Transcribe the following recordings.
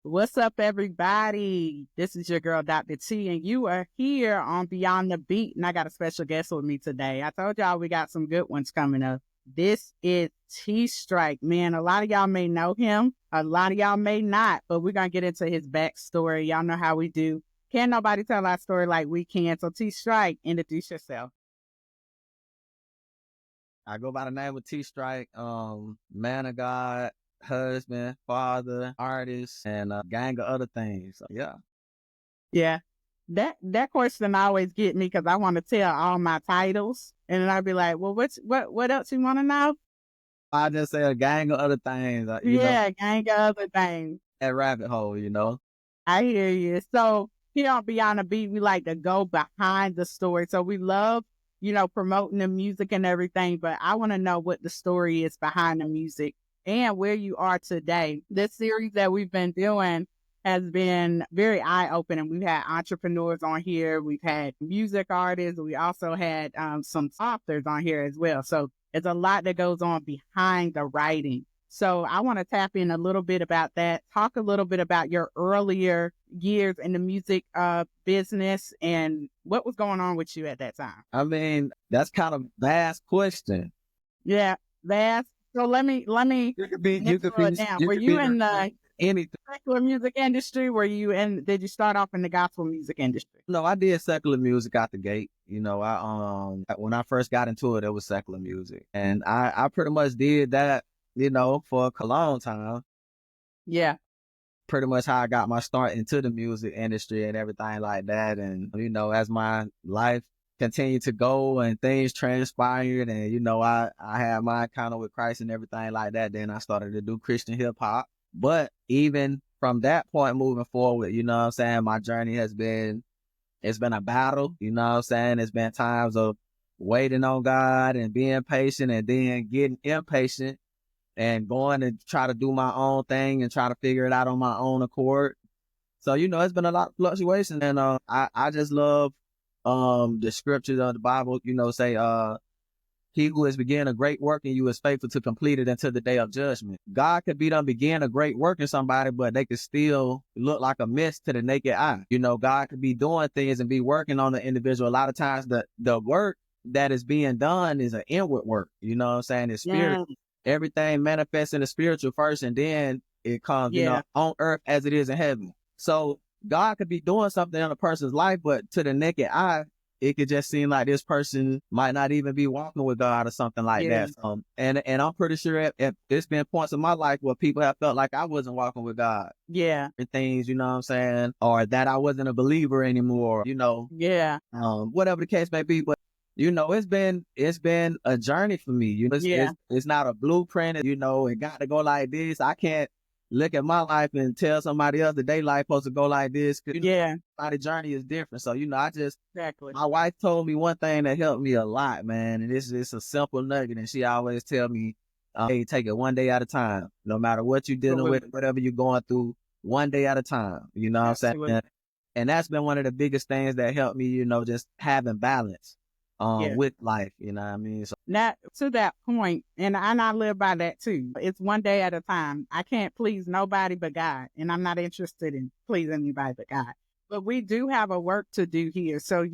What's up, everybody? This is your girl, Dr. T, and you are here on Beyond the Beat, and I got a special guest with me today. I told y'all we got some good ones coming up. This is T-Strike. Man, a lot of y'all may know him. A lot of y'all may not, but we're going to get into his backstory. Y'all know how we do. Can't nobody tell our story like we can. So, T-Strike, introduce yourself. I go by the name of T-Strike, man of God, husband, father, artist, and a gang of other things. So, yeah. Yeah. That question always get me because I want to tell all my titles, and then I'll be like, well, what else you want to know? I just say a gang of other things, Gang of other things. that rabbit hole, I hear you. So here on Beyond the Beat, we like to go behind the story. So we love, promoting the music and everything, but I want to know what the story is behind the music and where you are today. This series that we've been doing has been very eye-opening. We've had entrepreneurs on here. We've had music artists. We also had some authors on here as well. So it's a lot that goes on behind the writing. So I want to tap in a little bit about that, talk a little bit about your earlier years in the music business and what was going on with you at that time. I mean, that's kind of vast question. Yeah, vast. So let me You could be, down. Were you in the anything. secular music industry? Did you start off in the gospel music industry? No, I did secular music out the gate. When I first got into it was secular music, and I pretty much did that, for a long time. Yeah. Pretty much how I got my start into the music industry and everything like that. And, as my life continued to go and things transpired and, I had my encounter with Christ and everything like that, then I started to do Christian hip hop. But even from that point moving forward, my journey it's been a battle, it's been times of waiting on God and being patient and then getting impatient and going to try to do my own thing and try to figure it out on my own accord. So, it's been a lot of fluctuation. And I just love the scriptures of the Bible, say, he who has begun a great work in you is faithful to complete it until the day of judgment. God could be done begin a great work in somebody, but they could still look like a mess to the naked eye. God could be doing things and be working on the individual. A lot of times the work that is being done is an inward work. It's spiritual. Yeah. Everything manifests in the spiritual first, and then it comes, on earth as it is in heaven. So God could be doing something in a person's life, but to the naked eye, it could just seem like this person might not even be walking with God or something like that. And I'm pretty sure if there's been points in my life where people have felt like I wasn't walking with God. Yeah. And things, or that I wasn't a believer anymore, Yeah. whatever the case may be. But it's been a journey for me. It's not a blueprint. It got to go like this. I can't look at my life and tell somebody else that their life supposed to go like this. Everybody's journey is different. So, Exactly. My wife told me one thing that helped me a lot, man. And it's a simple nugget. And she always tell me, hey, take it one day at a time. No matter what you're dealing with, whatever you're going through, one day at a time. You know what I'm saying? And that's been one of the biggest things that helped me, just having balance. With life, you know what I mean? So now, to that point, and I live by that too. It's one day at a time. I can't please nobody but God, and I'm not interested in pleasing anybody but God. But we do have a work to do here. So,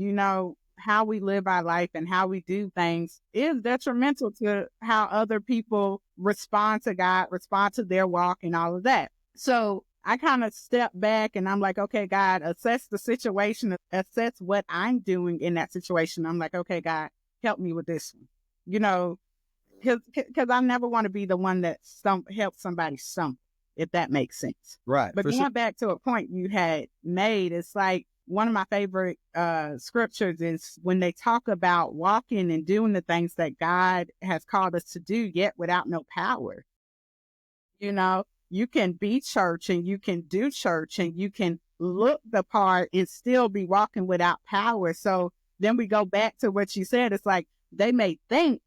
how we live our life and how we do things is detrimental to how other people respond to God, respond to their walk and all of that. So I kind of step back and I'm like, okay, God, assess the situation, assess what I'm doing in that situation. I'm like, okay, God, help me with this one, because I never want to be the one that helps somebody stumble, if that makes sense. Right. But going back to a point you had made, it's like one of my favorite scriptures is when they talk about walking and doing the things that God has called us to do, yet without no power. You can be church and you can do church and you can look the part and still be walking without power. So then we go back to what you said. It's like they may think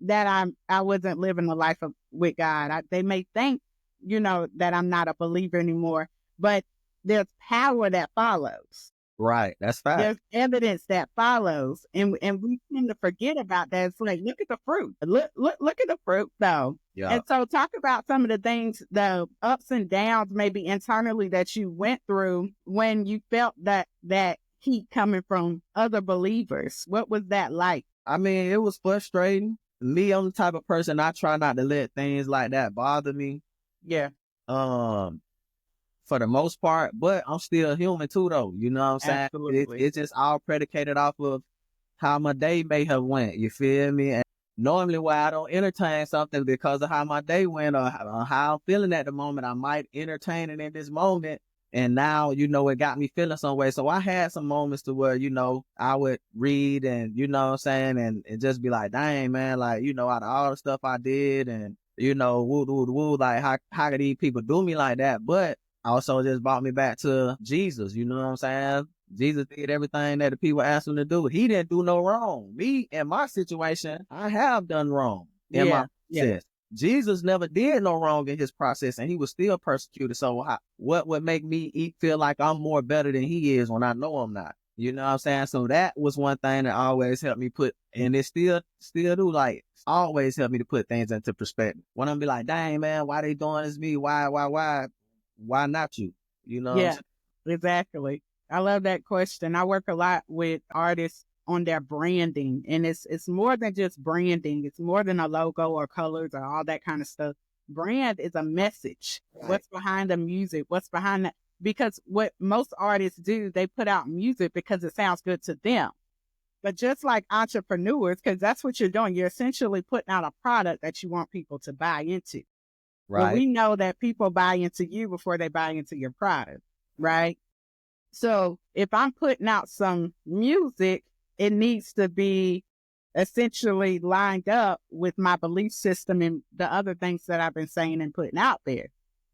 that I wasn't living the life with God. They may think, that I'm not a believer anymore, but there's power that follows. Right. That's fact. There's evidence that follows, and we tend to forget about that. It's like, look at the fruit. Look at the fruit, though. Yeah. And so, talk about some of the things, the ups and downs, maybe internally, that you went through when you felt that heat coming from other believers. What was that like? I mean, it was frustrating. Me, I'm the type of person, I try not to let things like that bother me. Yeah, Um, for the most part, but I'm still human too, though. You know what I'm saying? absolutely. It's just all predicated off of how my day may have went. You feel me? And normally, why I don't entertain something because of how my day went, or how I'm feeling at the moment, I might entertain it in this moment. And now, it got me feeling some way. So I had some moments to where, I would read and, you know what I'm saying, and just be like, dang, man, like, out of all the stuff I did and, woo, woo, woo, like, how could these people do me like that? But also just brought me back to Jesus, you know what I'm saying? Jesus did everything that the people asked him to do. He didn't do no wrong. Me, in my situation, I have done wrong in my Yeah, yeah, process. Jesus never did no wrong in his process, and he was still persecuted. So what would make me feel like I'm more better than he is when I know I'm not? You know what I'm saying? So that was one thing that always helped me put, and it still do, like, always help me to put things into perspective. When I'm be like, dang, man, why they doing this to me? Why not you? You know what I'm yeah, saying? exactly. I love that question. I work a lot with artists on their branding, and it's more than just branding. It's more than a logo or colors or all that kind of stuff. Brand is a message. Right. What's behind the music? What's behind that? Because what most artists do, they put out music because it sounds good to them. But just like entrepreneurs, because that's what you're doing, you're essentially putting out a product that you want people to buy into. Well, Right. we know that people buy into you before they buy into your product, right? So if I'm putting out some music, it needs to be essentially lined up with my belief system and the other things that I've been saying and putting out there,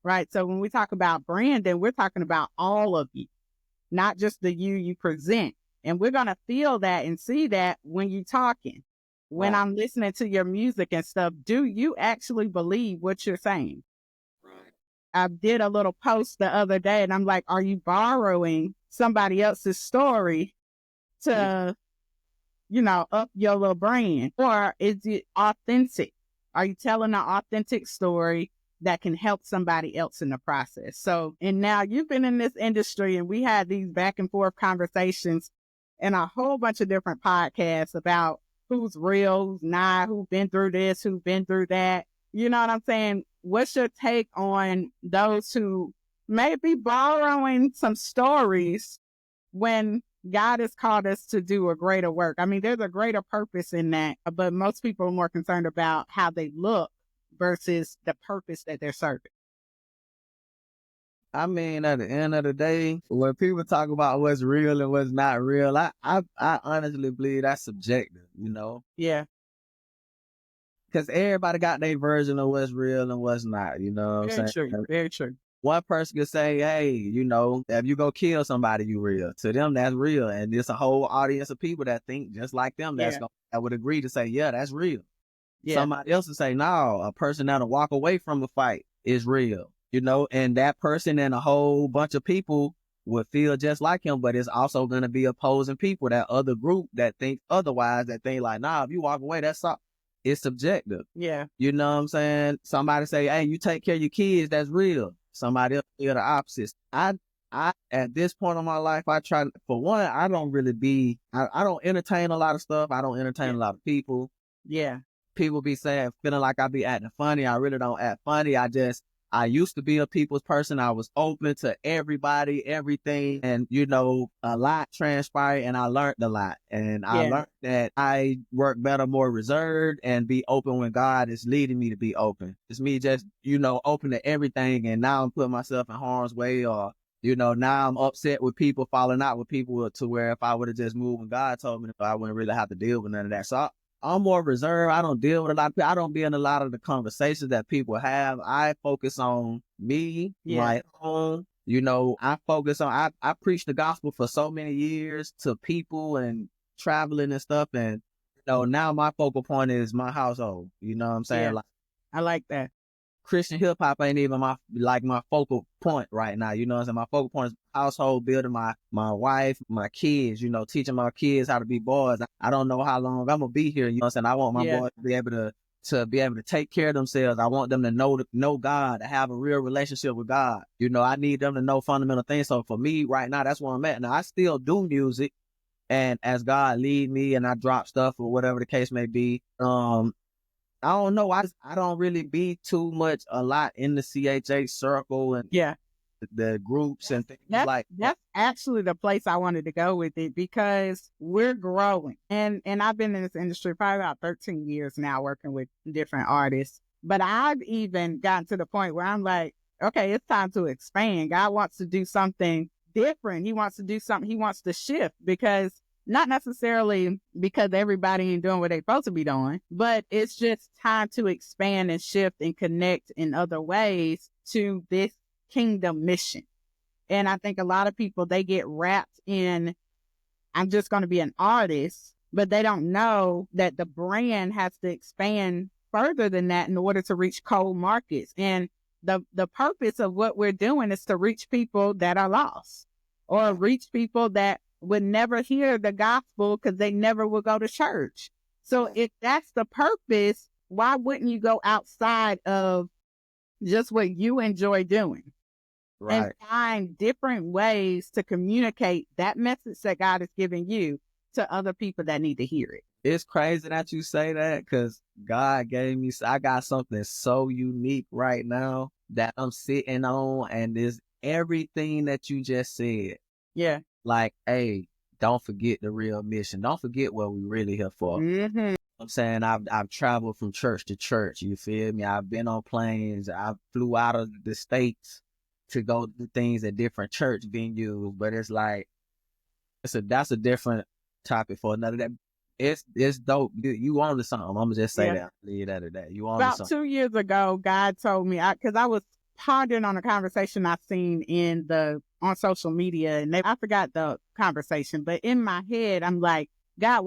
right? So when we talk about branding, we're talking about all of you, not just the you present. And we're going to feel that and see that when you're talking. When Right. I'm listening to your music and stuff, do you actually believe what you're saying? Right. I did a little post the other day and I'm like, are you borrowing somebody else's story to, up your little brand? Or is it authentic? Are you telling an authentic story that can help somebody else in the process? So, and now you've been in this industry and we had these back and forth conversations and a whole bunch of different podcasts about who's real, who's not, who's been through this, who's been through that. You know what I'm saying? What's your take on those who may be borrowing some stories when God has called us to do a greater work? I mean, there's a greater purpose in that, but most people are more concerned about how they look versus the purpose that they're serving. I mean, at the end of the day, when people talk about what's real and what's not real, I honestly believe that's subjective, Yeah, because everybody got their version of what's real and what's not, you know what I'm very saying? true. Very true. One person could say, hey, if you go kill somebody, you real. To them, that's real. And there's a whole audience of people that think just like them Yeah, that would agree to say, yeah, that's real. yeah, Somebody else would say, no, a person that'll walk away from a fight is real, and that person and a whole bunch of people would feel just like him, but it's also going to be opposing people, that other group that think otherwise, that think like, nah, if you walk away, it's subjective. yeah, You know what I'm saying? Somebody say, hey, you take care of your kids, that's real. Somebody else feel the opposite. At this point in my life, I try, for one, I don't really I don't entertain a lot of stuff. I don't entertain yeah, a lot of people. yeah, People be saying, feeling like I be acting funny. I really don't act funny. I used to be a people's person. I was open to everybody, everything. And, a lot transpired and I learned a lot. And I yeah, learned that I work better, more reserved, and be open when God is leading me to be open. It's me just, open to everything. And now I'm putting myself in harm's way, or, now I'm upset with people, falling out with people, to where if I would have just moved when God told me to, I wouldn't really have to deal with none of that. So I'm more reserved. I don't deal with a lot of people. I don't be in a lot of the conversations that people have. I focus on me, yeah, my own. I preached the gospel for so many years to people and traveling and stuff. And, now my focal point is my household. You know what I'm saying? yeah. Like, I like that. Christian hip hop ain't even my focal point right now. You know what I'm saying? My focal point is household building, my wife, my kids, teaching my kids how to be boys. I don't know how long I'm gonna be here. You know what I'm saying? I want my boys to be able to take care of themselves. I want them to know God, to have a real relationship with God. I need them to know fundamental things. So for me right now, that's where I'm at. Now I still do music, and as God lead me and I drop stuff or whatever the case may be, I don't know. I don't really be too much a lot in the CHH circle and the groups and things like that. That's actually the place I wanted to go with it, because we're growing. And I've been in this industry probably about 13 years now, working with different artists. But I've even gotten to the point where I'm like, okay, it's time to expand. God wants to do something different. He wants to do something. He wants to shift, because not necessarily because everybody ain't doing what they're supposed to be doing, but it's just time to expand and shift and connect in other ways to this kingdom mission. And I think a lot of people, they get wrapped in, I'm just going to be an artist, but they don't know that the brand has to expand further than that in order to reach cold markets. And the purpose of what we're doing is to reach people that are lost, or reach people that would never hear the gospel because they never would go to church. So if that's the purpose, why wouldn't you go outside of just what you enjoy doing? Right. And find different ways to communicate that message that God is giving you to other people that need to hear it. It's crazy that you say that, because God gave me, I got something so unique right now that I'm sitting on, and it's everything that you just said. Yeah. Like, hey, don't forget the real mission. Don't forget what we really here for. Mm-hmm. I'm saying I've traveled from church to church. You feel me? I've been on planes. I flew out of the States to go do things at different church venues. But it's like, that's a different topic for another day. It's dope. You on to something. I'm gonna just say that. Leave that at that. You on to About something. 2 years ago, God told me, because I was pondering on a conversation I seen on social media, and I forgot the conversation, but in my head, I'm like, God,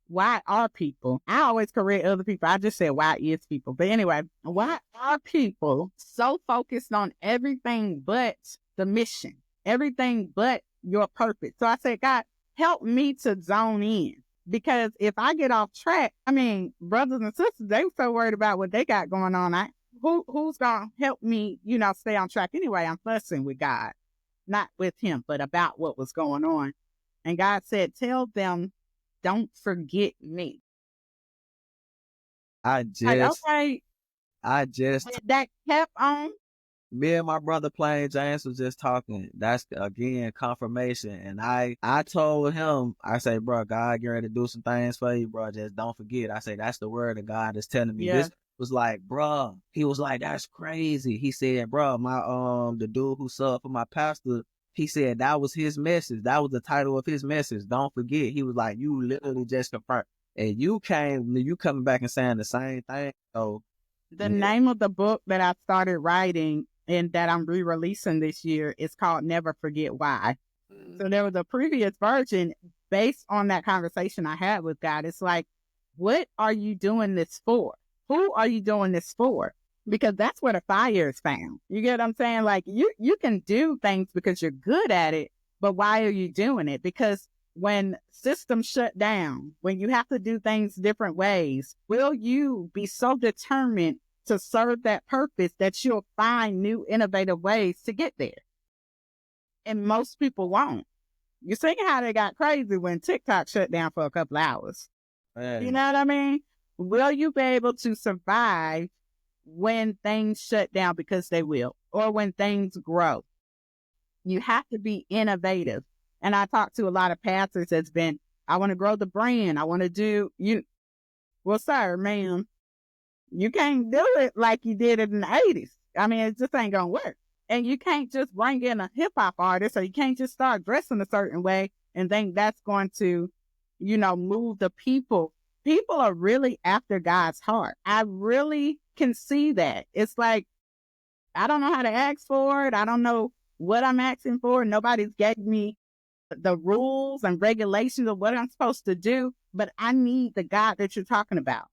why are people? I always correct other people. I just said, why is people? But anyway, why are people so focused on everything but the mission, everything but your purpose? So I said, God, help me to zone in. Because if I get off track, brothers and sisters, they were so worried about what they got going on. Who's going to help me, stay on track? Anyway, I'm fussing with God, not with him, but about what was going on. And God said, tell them, don't forget me. Okay. That kept on. Me and my brother playing James was just talking. That's again confirmation. And I told him, I say, bro, God getting ready to do some things for you, bro. Just don't forget. I say, that's the word that God is telling me. This was like, bro. He was like, that's crazy. He said, bro, the dude who subbed for my pastor, he said that was his message. That was the title of his message. Don't forget. He was like, you literally just confirmed. And you coming back and saying the same thing. So the name of the book that I started writing and that I'm re-releasing this year is called Never Forget Why. So there was a previous version based on that conversation I had with God. It's like, what are you doing this for? Who are you doing this for? Because that's where the fire is found. You get what I'm saying? Like, you can do things because you're good at it, but why are you doing it? Because when systems shut down, when you have to do things different ways, will you be so determined to serve that purpose that you'll find new innovative ways to get there? And most people won't. You see how they got crazy when TikTok shut down for a couple hours. Man. You know what I mean? Will you be able to survive when things shut down? Because they will. Or when things grow. You have to be innovative. And I talk to a lot of pastors that's been, I want to grow the brand. I want to do, well, sir, ma'am, you can't do it like you did it in the 80s. It just ain't going to work. And you can't just bring in a hip hop artist, or you can't just start dressing a certain way and think that's going to, move the people. People are really after God's heart. I really can see that. It's like, I don't know how to ask for it. I don't know what I'm asking for. Nobody's gave me the rules and regulations of what I'm supposed to do, but I need the God that you're talking about.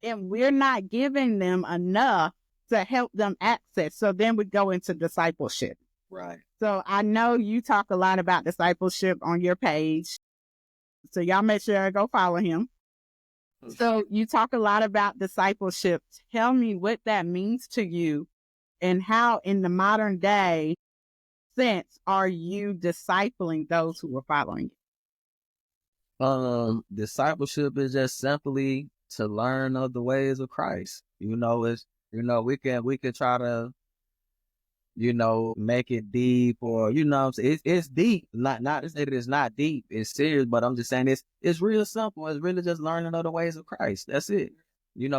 and we're not giving them enough to help them access. So then we go into discipleship. Right. So I know you talk a lot about discipleship on your page. So y'all make sure I go follow him. So you talk a lot about discipleship. Tell me what that means to you and how in the modern day sense are you discipling those who are following you? Discipleship is just simply to learn of the ways of Christ. It's, we can try to, make it deep, or, it's deep. Not to say that it's not deep, it's serious, but I'm just saying it's real simple. It's really just learning of the ways of Christ. That's it.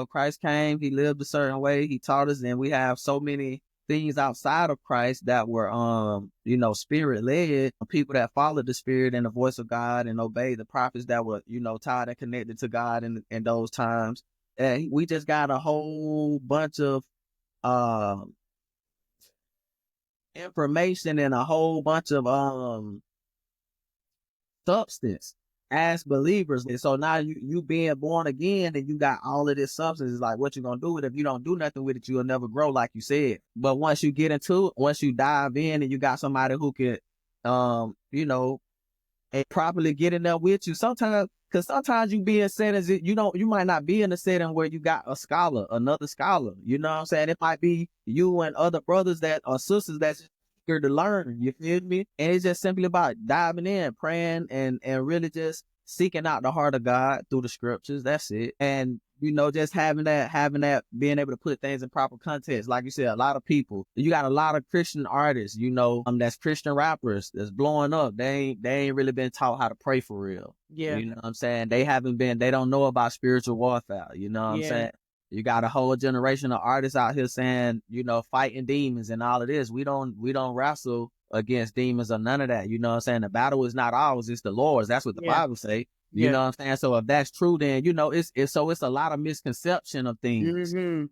Christ came, he lived a certain way, he taught us, and we have so many things outside of Christ that were, spirit led, people that followed the spirit and the voice of God and obeyed the prophets that were, tied and connected to God in those times. And we just got a whole bunch of, information and a whole bunch of substance as believers. And so now you being born again and you got all of this substance. It's like, what you gonna do with it? If you don't do nothing with it, you'll never grow, like you said. But once you get into it, once you dive in and you got somebody who can and properly get in there with you, sometimes you be in settings you might not be in a setting where you got another scholar. You know what I'm saying? It might be you and other brothers that or sisters that's eager to learn. You feel me? And it's just simply about diving in, praying, and really just seeking out the heart of God through the scriptures. That's it. And just having that, being able to put things in proper context. Like you said, a lot of people, you got a lot of Christian artists, that's Christian rappers that's blowing up. They ain't really been taught how to pray for real. Yeah. You know what I'm saying? They don't know about spiritual warfare. You know what I'm saying? You got a whole generation of artists out here saying, fighting demons and all of this. We don't wrestle against demons or none of that. You know what I'm saying? The battle is not ours, it's the Lord's. That's what the Bible say. You know what I'm saying? So if that's true, then, it's a lot of misconception of things, and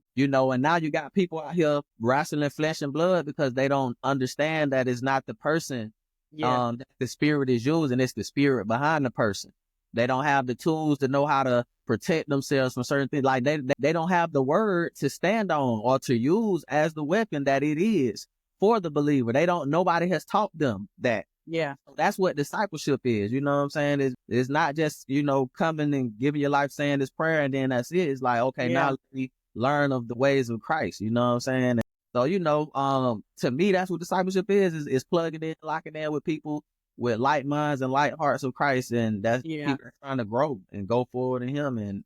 now you got people out here wrestling flesh and blood because they don't understand that it's not the person, that the spirit is using, it's the spirit behind the person. They don't have the tools to know how to protect themselves from certain things. Like they don't have the word to stand on or to use as the weapon that it is for the believer. Nobody has taught them that. Yeah. That's what discipleship is. You know what I'm saying? It's not just, coming and giving your life saying this prayer and then that's it. It's like, okay, now let me learn of the ways of Christ. You know what I'm saying? And so, to me, that's what discipleship is plugging in, locking in with people with light minds and light hearts of Christ. And that's people trying to grow and go forward in him. And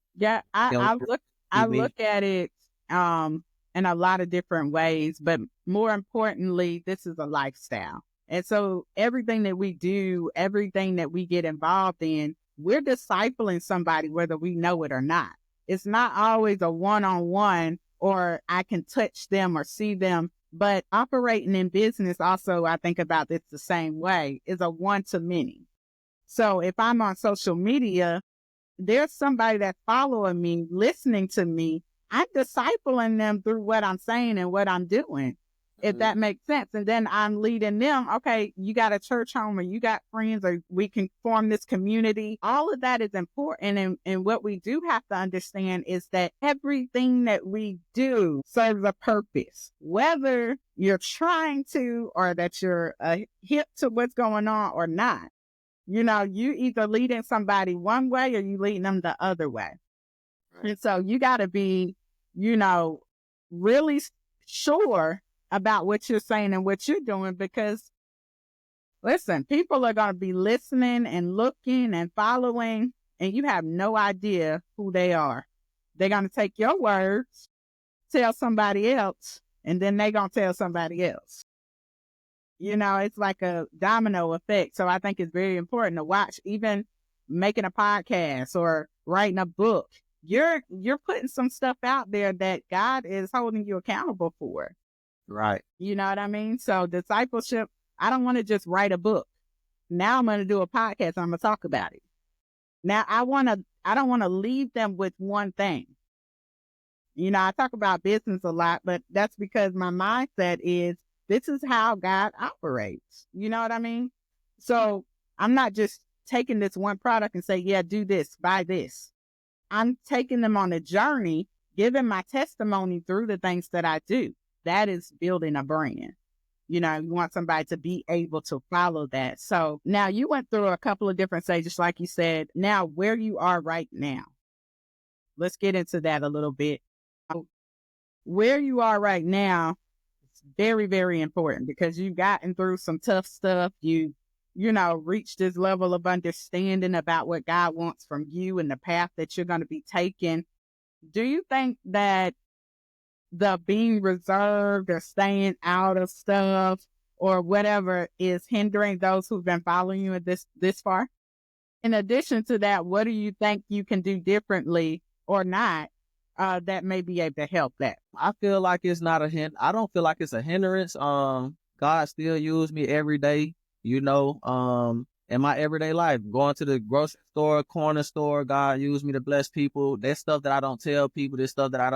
I look at it in a lot of different ways, but more importantly, this is a lifestyle. And so everything that we do, everything that we get involved in, we're discipling somebody, whether we know it or not. It's not always a one-on-one or I can touch them or see them, but operating in business also, I think about this the same way, is a one-to-many. So if I'm on social media, there's somebody that's following me, listening to me. I'm discipling them through what I'm saying and what I'm doing, if that makes sense. And then I'm leading them, okay, you got a church home or you got friends or we can form this community. All of that is important. And what we do have to understand is that everything that we do serves a purpose, whether you're trying to or that you're hip to what's going on or not. You either leading somebody one way or you leading them the other way. Right. And so you got to be, really sure about what you're saying and what you're doing, because listen, people are going to be listening and looking and following, and you have no idea who they are. They're going to take your words, tell somebody else, and then they're going to tell somebody else. It's like a domino effect. So I think it's very important to watch, even making a podcast or writing a book. You're putting some stuff out there that God is holding you accountable for. Right. You know what I mean? So discipleship, I don't want to just write a book. Now I'm going to do a podcast. I'm going to talk about it. Now I don't want to leave them with one thing. I talk about business a lot, but that's because my mindset is this is how God operates. You know what I mean? So I'm not just taking this one product and say, yeah, do this, buy this. I'm taking them on a journey giving my testimony through the things that I do. That is building a brand. You know, you want somebody to be able to follow that. So now you went through a couple of different stages, like you said. Now, where you are right now, let's get into that a little bit. Where you are right now, it's very, very important because you've gotten through some tough stuff. You know, reached this level of understanding about what God wants from you and the path that you're going to be taking. Do you think that the being reserved or staying out of stuff or whatever is hindering those who've been following you this far? In addition to that, what do you think you can do differently or not that may be able to help that? I feel like it's not I don't feel like it's a hindrance. God still use me every day, in my everyday life, going to the grocery store, corner store. God used me to bless people. There's stuff that I don't tell people. There's stuff that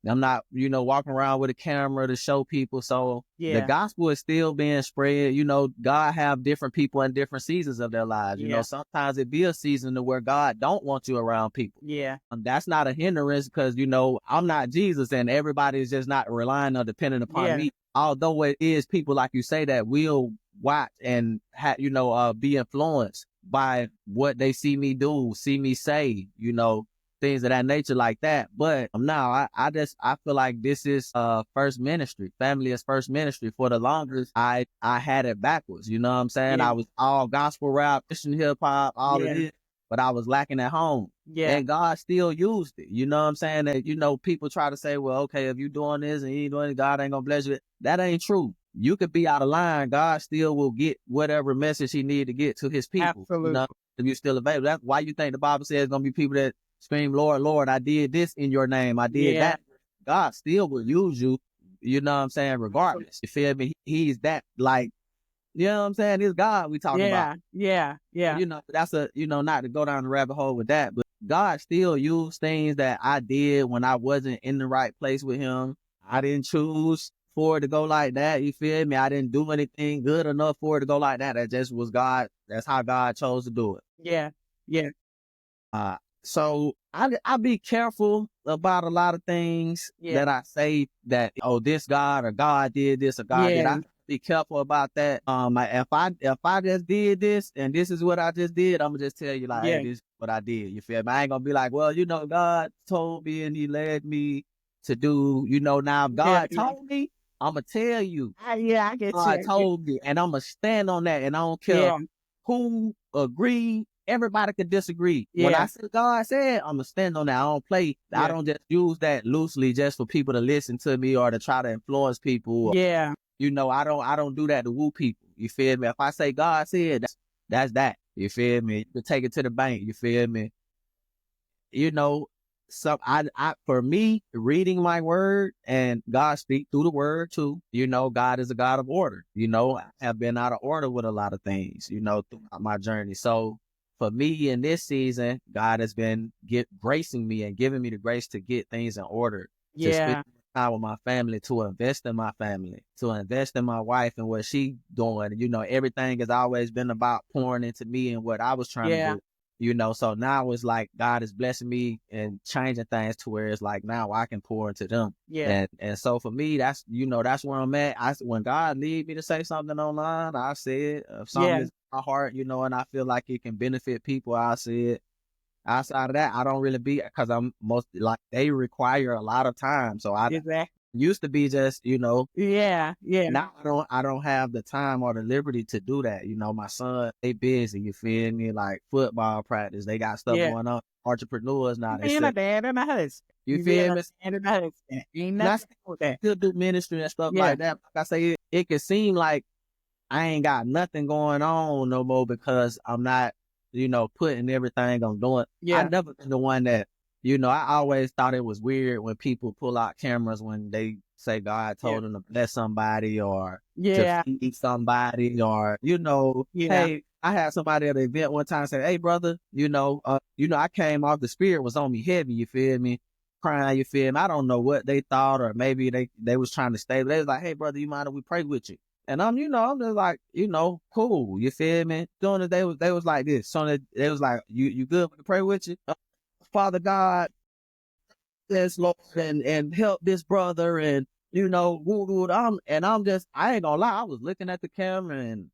I'm not, walking around with a camera to show people. So the Yeah, gospel is still being spread. God have different people in different seasons of their lives. yeah, Sometimes it be a season to where God don't want you around people. yeah, That's not a hindrance because, I'm not Jesus and everybody is just not relying or dependent upon yeah, me. Although it is people like you say that will watch and be influenced by what they see me do, see me say, things of that nature like that. But now I feel like this is first ministry. Family is first ministry. For the longest, I had it backwards. You know what I'm saying? yeah, I was all gospel rap, Christian hip hop, all of yeah, this, but I was lacking at home. yeah, And God still used it. You know what I'm saying? That, people try to say, well, okay, if you doing this and you ain't doing it, God ain't gonna bless you. That ain't true. You could be out of line. God still will get whatever message he need to get to his people. absolutely. If you're still available. That's why you think the Bible says it's gonna be people that scream, Lord, Lord, I did this in your name. I did Yeah, that. God still will use you, you know what I'm saying, regardless. You feel me? He's that, like, you know what I'm saying? It's God we talking about. yeah, yeah, yeah, That's not to go down the rabbit hole with that, but God still used things that I did when I wasn't in the right place with him. I didn't choose for it to go like that. You feel me? I didn't do anything good enough for it to go like that. That just was God. That's how God chose to do it. yeah, yeah, So I be careful about a lot of things yeah, that I say that, oh, this God or God did this or God did. yeah, I be careful about that. If I just did this and this is what I just did, I'm gonna just tell you like, hey, yeah, this is what I did. You feel me? I ain't gonna be like, well, God told me and he led me to do, now if yeah, God yeah. told me, I'm gonna tell you Yeah, I get God you. told me and I'm gonna stand on that and I don't care Yeah, who agree. Everybody could disagree. When I yeah, say God said, I'm gonna stand on that. I don't play. I yeah, don't just use that loosely just for people to listen to me or to try to influence people. Or, yeah, I don't do that to woo people. You feel me? If I say God said, that's that. You feel me? You can take it to the bank. You feel me? you know, so for me, reading my word and God speak through the word too, God is a God of order. I have been out of order with a lot of things, throughout my journey. So for me in this season, God has been gracing me and giving me the grace to get things in order, to spend yeah, time with my family, to invest in my family, to invest in my wife and what she doing. Everything has always been about pouring into me and what I was trying to yeah, do. So now it's like God is blessing me and changing things to where it's like now I can pour into them. yeah, And so for me, that's where I'm at. When God lead me to say something online, I say it. If something yeah, is in my heart, and I feel like it can benefit people, I say it. Outside of that, I don't really be, because I'm most like they require a lot of time. So I exactly. used to be just, Yeah, yeah, now I don't have the time or the liberty to do that. My son, they busy, you feel me? Like football practice, they got stuff yeah. going on. Entrepreneurs now, You they being say, a dad and a husband. you You being feel a me? dad and a husband. Ain't And I nothing wrong with that. still do ministry and stuff Yeah, like that. Like I say, it can seem like I ain't got nothing going on no more because I'm not, putting everything I'm doing. I yeah, never been the one that, I always thought it was weird when people pull out cameras when they say God yeah, told them to bless somebody or to yeah, feed somebody or, yeah, hey, I had somebody at an event one time say, hey brother, I came off, the spirit was on me heavy, you feel me? Crying, you feel me? I don't know what they thought, or maybe they was trying to stay, but they was like, hey brother, you mind if we pray with you? And I'm just like, cool. You feel me? Doing it, they was like this. So they was like, you good to pray with you? Father God, this Lord and help this brother and woo woo. I ain't gonna lie, I was looking at the camera and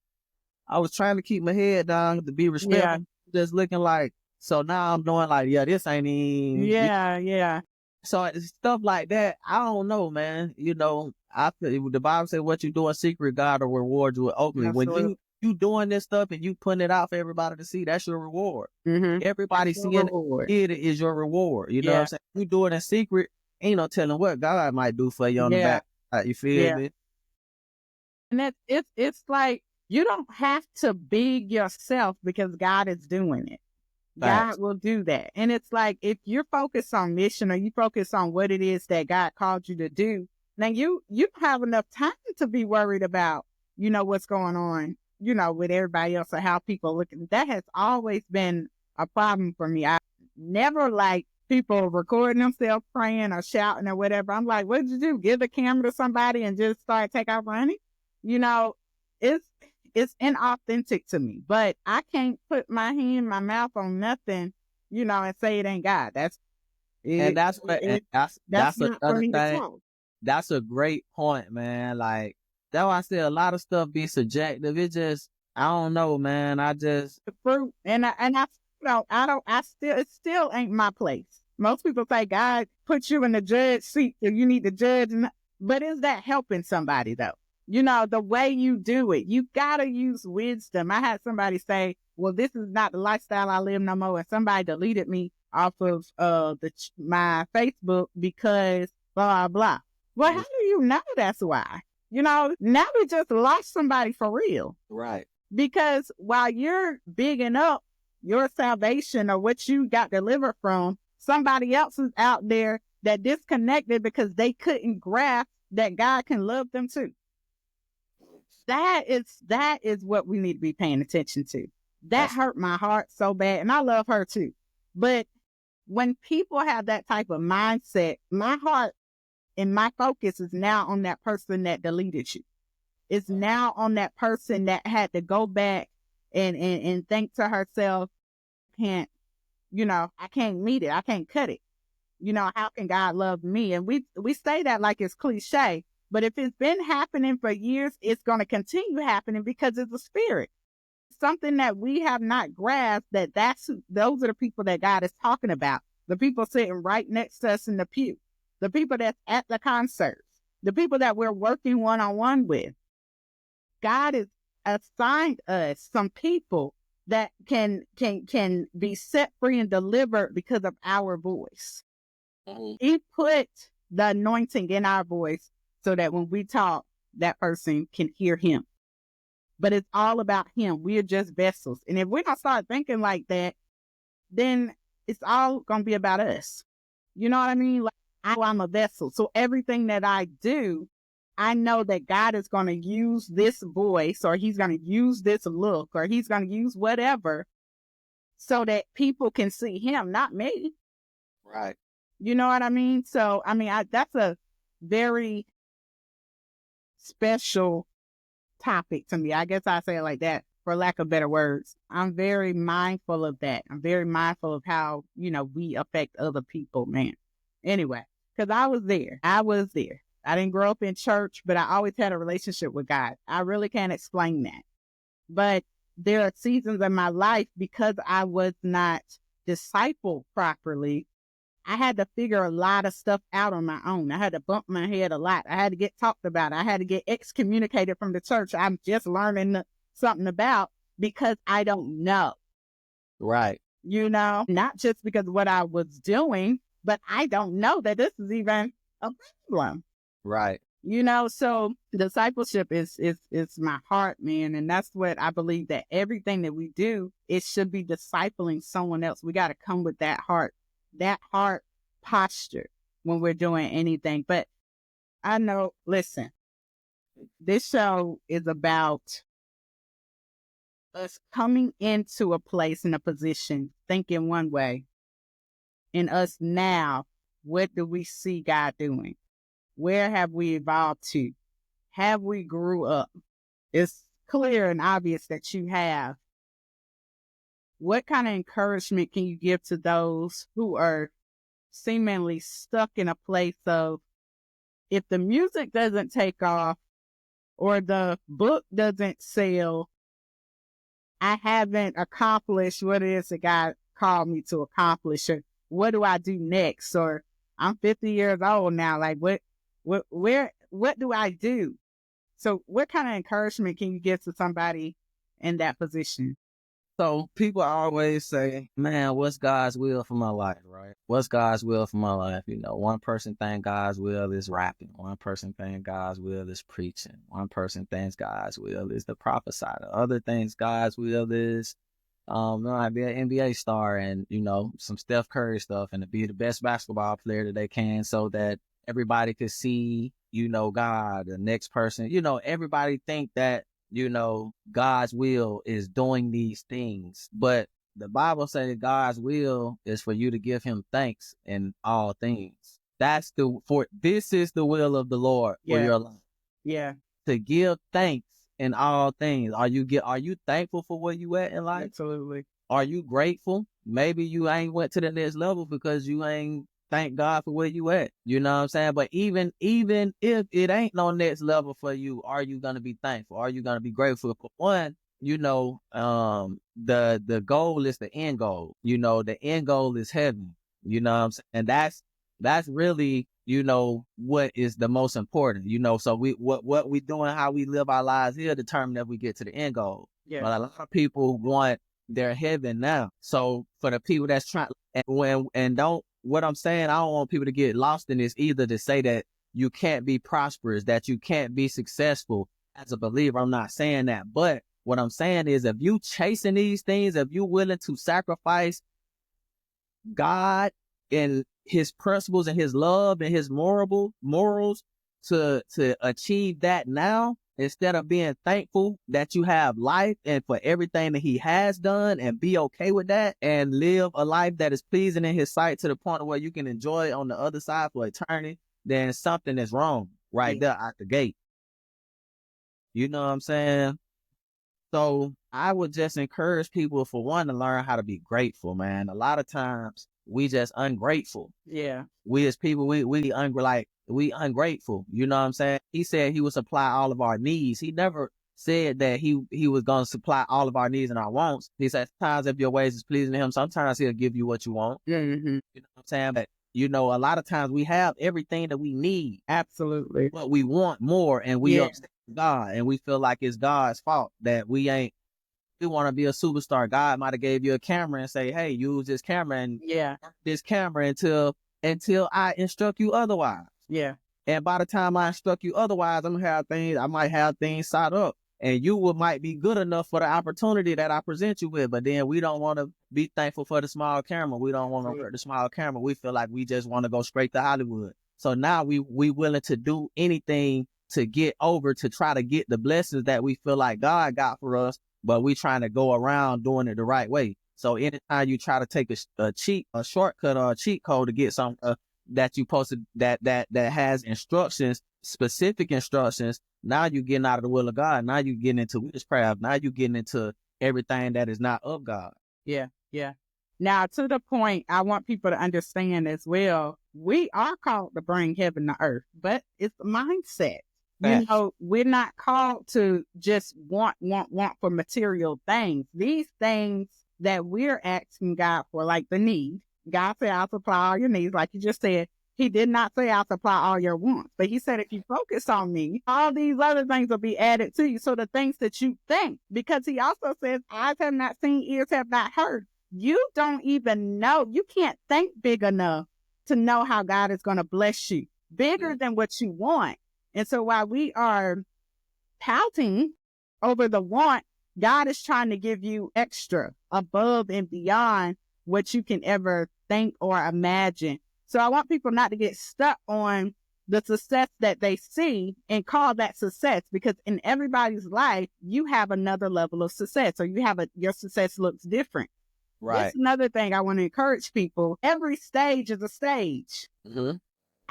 I was trying to keep my head down to be Yeah. respectful, just looking like, so now I'm knowing like, yeah, this ain't even, Yeah. Yeah. so it's stuff like that. I don't know, man. I feel the Bible said, what you do in secret, God will reward you openly. When Absolutely. you doing this stuff and you putting it out for everybody to see, that's your reward. Mm-hmm. Everybody That's your seeing reward. it is your reward. You know what I'm Yeah. saying? You do it in secret, ain't no telling what God might do for you on the Yeah. back. You feel Yeah. me? And it's like you don't have to be yourself because God is doing it. Facts. God will do that. And it's like if you're focused on mission or you focus on what it is that God called you to do, then you don't have enough time to be worried about, what's going on, with everybody else or how people look. That has always been a problem for me. I never like people recording themselves praying or shouting or whatever. I'm like, what did you do? Give the camera to somebody and just start take off running? You know, it's it's inauthentic to me. But I can't put my mouth on nothing, and say it ain't God. That's And it. that's what, and That's that's not for another me to thing. talk. That's a great point, man. Like, that's why I say a lot of stuff be subjective. It just, I don't know, man. I just, The fruit, I still it still ain't my place. Most people say God put you in the judge seat if you need to judge, but is that helping somebody though? The way you do it, you gotta use wisdom. I had somebody say, "Well, this is not the lifestyle I live no more," and somebody deleted me off of my Facebook because blah blah. Well, how do you know that's why? Now we just lost somebody for real. right. Because while you're bigging up your salvation or what you got delivered from, somebody else is out there that disconnected because they couldn't grasp that God can love them too. That is what we need to be paying attention to. That That's hurt my heart so bad, and I love her too. But when people have that type of mindset, my heart and my focus is now on that person that deleted you. It's now on that person that had to go back and think to herself, can't, I can't meet it. I can't cut it. How can God love me? And we say that like it's cliche, but if it's been happening for years, it's going to continue happening because it's a spirit. Something that we have not grasped those are the people that God is talking about. The people sitting right next to us in the pew, the people that's at the concerts, the people that we're working one-on-one with. God has assigned us some people that can be set free and delivered because of our voice. Mhm. He put the anointing in our voice so that when we talk, that person can hear him. But it's all about him. We're just vessels. And if we don't start thinking like that, then it's all going to be about us. You know what I mean? Like, I'm a vessel. So everything that I do, I know that God is going to use this voice or he's going to use this look or he's going to use whatever so that people can see him, not me. right. You know what I mean? So, that's a very special topic to me. I guess I say it like that for lack of better words. I'm very mindful of that. I'm very mindful of how, we affect other people, man. Anyway, because I was there. I didn't grow up in church, but I always had a relationship with God. I really can't explain that. But there are seasons in my life because I was not discipled properly. I had to figure a lot of stuff out on my own. I had to bump my head a lot. I had to get talked about. I had to get excommunicated from the church I'm just learning something about because I don't know. Right. Not just because of what I was doing, but I don't know that this is even a problem. Right. So discipleship is my heart, man. And that's what I believe, that everything that we do, it should be discipling someone else. We got to come with that heart posture when we're doing anything. But I know, listen, this show is about us coming into a place and a position, thinking one way, and us now, what do we see God doing? Where have we evolved to? Have we grew up? It's clear and obvious that you have. What kind of encouragement can you give to those who are seemingly stuck in a place of, if the music doesn't take off or the book doesn't sell, I haven't accomplished what it is that God called me to accomplish. Or what do I do next? Or I'm 50 years old now. Like what do I do? So what kind of encouragement can you give to somebody in that position? So people always say, man, what's God's will for my life, right? What's God's will for my life? You know, one person thinks God's will is rapping. One person thinks God's will is preaching. One person thinks God's will is to prophesy. The other thinks God's will is be an NBA star and, you know, some Steph Curry stuff and to be the best basketball player that they can so that everybody could see, you know, God, the next person, you know, everybody think that, you know, God's will is doing these things. But the Bible says God's will is for you to give him thanks in all things. This is the will of the Lord for your life. Yeah. To give thanks in all things. Are you thankful for where you at in life? Absolutely. Are you grateful? Maybe you ain't went to the next level because you ain't thank God for where you at. You know what I'm saying? But even if it ain't no next level for you, are you gonna be thankful? Are you gonna be grateful? For one, you know, the goal is the end goal. You know, the end goal is heaven. You know what I'm saying? And that's really, you know, what is the most important. You know, so what we doing, how we live our lives here determine if we get to the end goal. Yeah. But a lot of people want their heaven now. So for the people that's trying what I'm saying, I don't want people to get lost in this either, to say that you can't be prosperous, that you can't be successful as a believer. I'm not saying that. But what I'm saying is, if you chasing these things, if you willing to sacrifice God and his principles and his love and his morals to achieve that now, instead of being thankful that you have life and for everything that he has done, and be okay with that and live a life that is pleasing in his sight to the point where you can enjoy it on the other side for eternity, then something is wrong there out the gate. You know what I'm saying? So I would just encourage people, for one, to learn how to be grateful, man. A lot of times we just ungrateful. Yeah. We as people, we ungrateful. You know what I'm saying? He said he would supply all of our needs. He never said that he was going to supply all of our needs and our wants. He said, sometimes if your ways is pleasing to him, sometimes he'll give you what you want. Mm-hmm. You know what I'm saying? But, you know, a lot of times we have everything that we need. Absolutely. But we want more, and we upset God, and we feel like it's God's fault that we want to be a superstar. God might have gave you a camera and say, hey, use this camera and this camera until I instruct you otherwise. Yeah. And by the time I instruct you otherwise, I might have things set up, and you might be good enough for the opportunity that I present you with. But then we don't want to be thankful for the small camera. We don't want to hurt the small camera. We feel like we just want to go straight to Hollywood. So now we willing to do anything to get over, to try to get the blessings that we feel like God got for us, but we trying to go around doing it the right way. So anytime you try to take a shortcut or a cheat code to get something that you posted that has instructions, specific instructions, now you're getting out of the will of God. Now you're getting into witchcraft. Now you're getting into everything that is not of God. Yeah. Yeah. Now, to the point, I want people to understand as well, we are called to bring heaven to earth, but it's a mindset. You know, we're not called to just want for material things. These things that we're asking God for, like the need, God said, I'll supply all your needs. Like you just said, he did not say I'll supply all your wants, but he said, if you focus on me, all these other things will be added to you. So the things that you think, because he also says, eyes have not seen, ears have not heard. You don't even know. You can't think big enough to know how God is going to bless you, bigger than what you want. And so while we are pouting over the want, God is trying to give you extra, above and beyond what you can ever think or imagine. So I want people not to get stuck on the success that they see and call that success, because in everybody's life, you have another level of success, or your success looks different. Right. That's another thing I want to encourage people. Every stage is a stage. Mm-hmm.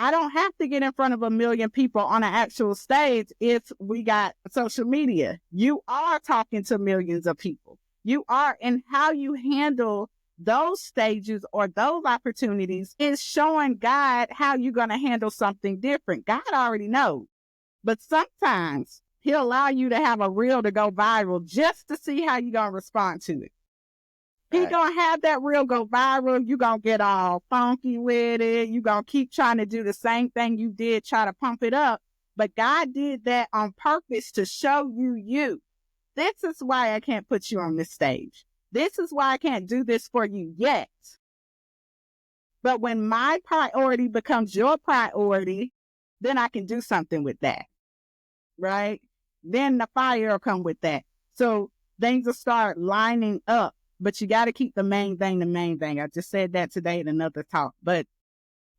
I don't have to get in front of 1 million people on an actual stage if we got social media. You are talking to millions of people. You are, and how you handle those stages or those opportunities is showing God how you're going to handle something different. God already knows. But sometimes he'll allow you to have a reel to go viral just to see how you're going to respond to it. He Right. going to have that reel go viral. You're going to get all funky with it. You're going to keep trying to do the same thing you did, try to pump it up. But God did that on purpose to show you. This is why I can't put you on this stage. This is why I can't do this for you yet. But when my priority becomes your priority, then I can do something with that. Right? Then the fire will come with that. So things will start lining up. But you got to keep the main thing the main thing. I just said that today in another talk. But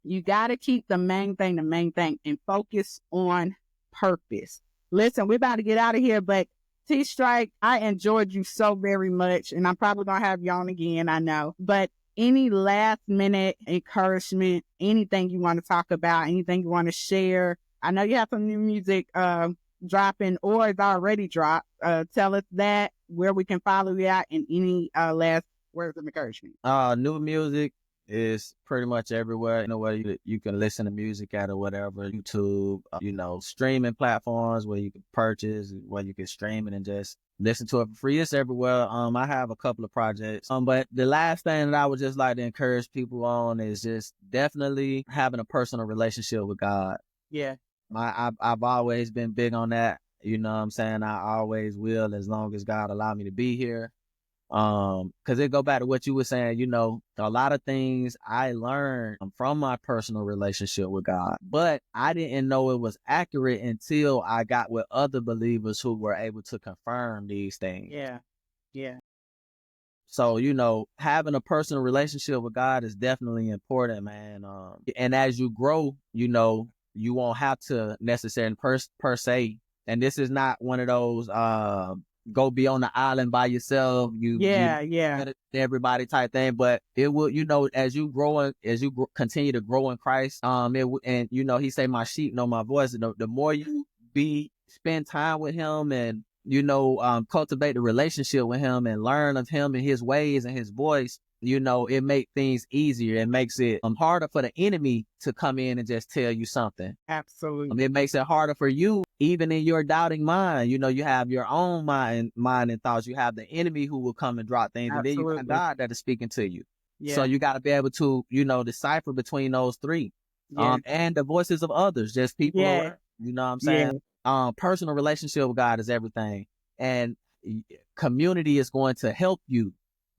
you got to keep the main thing the main thing and focus on purpose. Listen, we're about to get out of here, but T-Strike, I enjoyed you so very much. And I'm probably going to have you on again, I know. But any last minute encouragement, anything you want to talk about, anything you want to share? I know you have some new music dropping or it's already dropped. Tell us that, where we can follow you at, and any last words of encouragement. New music is pretty much everywhere. Where you can listen to music at or whatever. YouTube, streaming platforms where you can purchase, where you can stream it and just listen to it for free. It's everywhere. I have a couple of projects. But the last thing that I would just like to encourage people on is just definitely having a personal relationship with God. Yeah. I've always been big on that. You know what I'm saying? I always will, as long as God allow me to be here. Cause it go back to what you were saying, a lot of things I learned from my personal relationship with God, but I didn't know it was accurate until I got with other believers who were able to confirm these things. Yeah. Yeah. So, having a personal relationship with God is definitely important, man. And as you grow, you won't have to necessarily per se. And this is not one of those, go be on the island by yourself. Everybody type thing, but it will, as you continue to grow in Christ, he say, my sheep know my voice. The more you spend time with him and, cultivate the relationship with him and learn of him and his ways and his voice, it makes things easier. It makes it harder for the enemy to come in and just tell you something. Absolutely. It makes it harder for you, even in your doubting mind. You have your own mind and thoughts. You have the enemy who will come and drop things. Absolutely. And then you got God that is speaking to you. Yeah. So you got to be able to, decipher between those three. Yeah. And the voices of others, just people around, you know what I'm saying? Yeah. Personal relationship with God is everything. And community is going to help you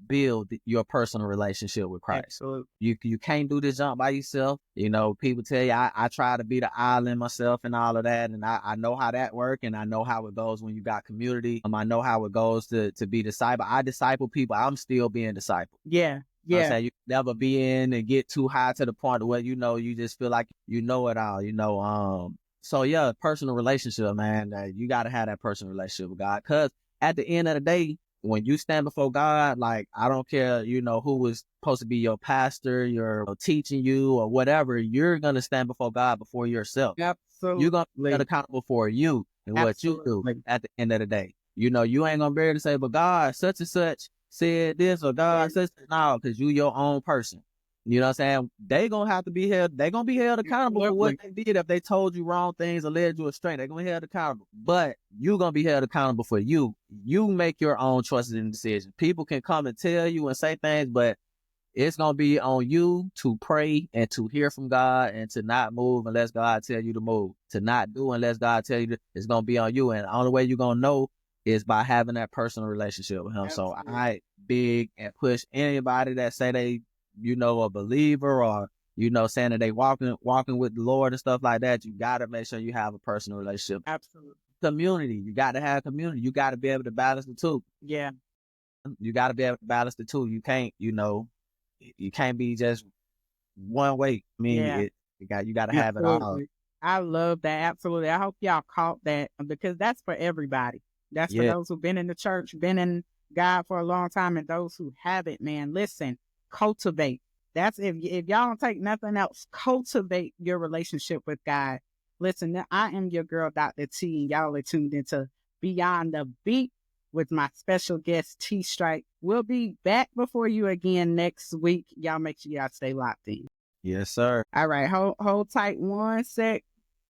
build your personal relationship with Christ. Absolutely. You can't do this jump by yourself. People tell you, I try to be the island myself and all of that. And I know how that works, and I know how it goes when you got community. I know how it goes to be disciple. I disciple people. I'm still being discipled. Yeah. Yeah. I'm saying you never be in and get too high to the point where, you just feel like you know it all, So yeah, personal relationship, man, you got to have that personal relationship with God. Cause at the end of the day, when you stand before God, like, I don't care, who was supposed to be your pastor, your teaching you or whatever, you're going to stand before God before yourself. Absolutely. You're going to be accountable for you and what you do at the end of the day. You ain't going to be able to say, but God, such and such said this, or God, such and no, because you your own person. You know what I'm saying? They going to have to be held. They going to be held accountable for what they did. If they told you wrong things or led you astray, they're going to be held accountable. But you're going to be held accountable for you. You make your own choices and decisions. People can come and tell you and say things, but it's going to be on you to pray and to hear from God and to not move unless God tell you to move. To not do unless God tell you to. It's going to be on you. And the only way you're going to know is by having that personal relationship with him. Absolutely. So I big and push anybody that say they, a believer or, saying that they walking with the Lord and stuff like that. You got to make sure you have a personal relationship. Absolutely. Community. You got to have community. You got to be able to balance the two. Yeah. You got to be able to balance the two. You can't, you can't be just one way. I mean, you got to have it all. I love that. Absolutely. I hope y'all caught that, because that's for everybody. That's for those who've been in the church, been in God for a long time, and those who haven't, man. Listen, cultivate. That's if y'all don't take nothing else, cultivate your relationship with God. Listen, I am your girl, Dr. T, and y'all are tuned into Beyond the Beat with my special guest, T-Strike. We'll be back before you again next week. Y'all make sure y'all stay locked in. Yes, sir. All right. Hold tight one sec.